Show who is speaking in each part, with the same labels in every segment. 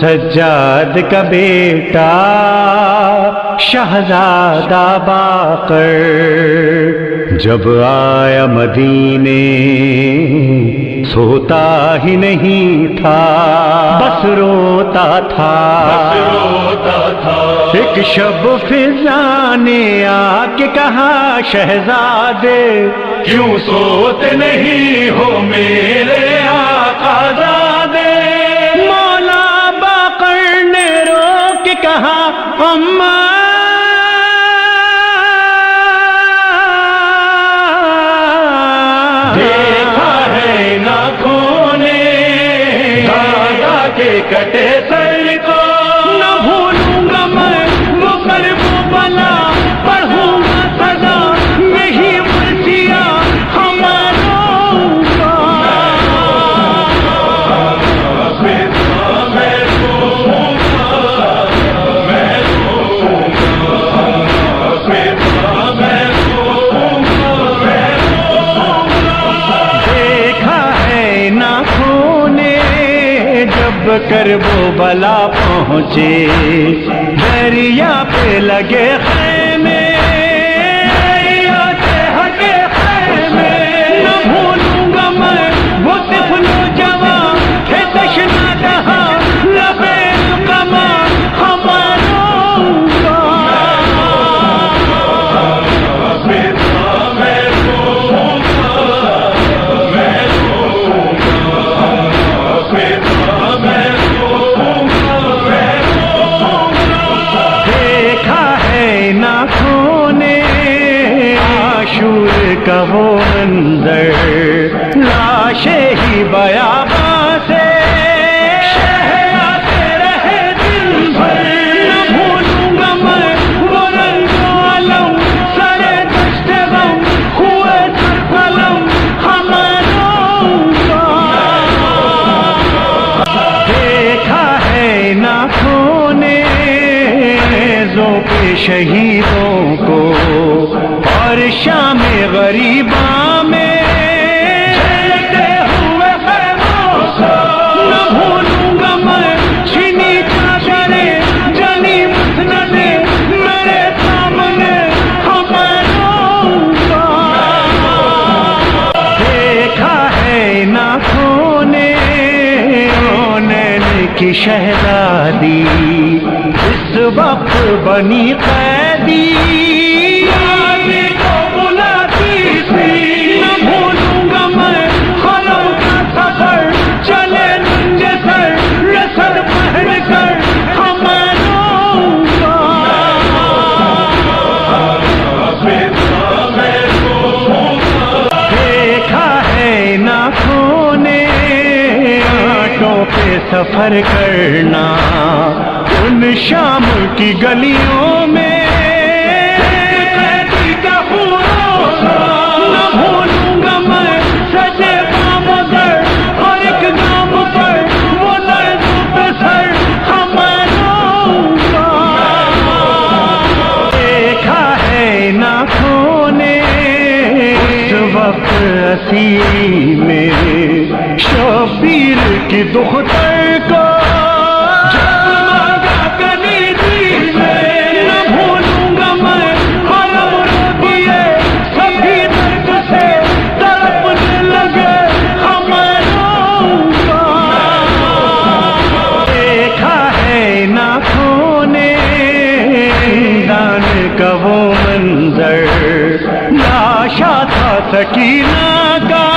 Speaker 1: سجاد کا بیٹا شہزادہ باقر جب آیا مدینے سوتا ہی نہیں تھا، بس روتا تھا۔ ایک شب فضا نے آ کے کہا شہزادے
Speaker 2: کیوں سوتے نہیں ہو میرے آقازادے؟
Speaker 1: مولا باقر نے رو کے کہا اماں
Speaker 2: دیکھا ہے ناکھوں نے دادا کے کٹے سر کو،
Speaker 1: نہ بھولوں گا میں وہ کرب و بلا، پڑھوں گا سزا یہی مرثیہ ہماروں کا۔ دیکھا ہے ناکھوں نے جب کرب و بلا پہنچے، دریا پہ لگے خیمے، دریا سے ہٹے خیمے، نہ بھولوں گا میں وہ طفل و جوان تھے تشنا دہا لبے القما ہماروں کا۔ دیکھا ہے ناکھوں نے عاشور کا وہ منظر، لاشیں ہی بیاباں سے شہراتے رہے دن بھر، نہ بھولوں گا میں وہ رنگ و علم، سر دشت غم ہوئے سرقلم ہماروں کا۔ دیکھا ہے ناکھوں نے کے شہیدوں کو اور شام غریباں میں جلتے ہوئے خیموں کو، نہ بھولوں گا میں چھنی چادریں جلی مسندیں میرے سامنے ہماروں کا۔ دیکھا ہے ناکھوں نے کی شہزادی اس وقت بنی قیدی، شادی کو بلاتی تھی، نہ بھولوں گا میں حرم کا سفر، چلے ننگے سر رسد پہن کر ہماروں کا۔ دیکھا ہے ناکھوں نے پہ سفر کرنا ان شام کی گلیوں میں، نہ بھولوں گا میں سجے بام در اور ایک گام پر وہ لرزوں پہ سر ہماروں کا۔ دیکھا ہے ناکھوں نے اس وقت اسیری میں شبیر کی دختر کو، جگمگا کلیدی میں، نہ بھولوں گا میں حرم رو دیے سبھی درد سے تڑپنے لگے ہماروں کا۔ دیکھا ہے ناکھوں نے دان کا وہ منظر، لاشا تھا سکینہ کا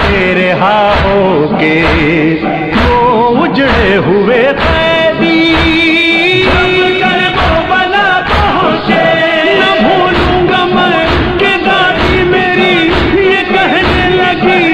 Speaker 1: تیرے ہو کے وہ اجڑے ہوئے قیدی، وہ بلا پہنچے، نہ بھولوں گا میں کہ دادی میری یہ کہنے لگی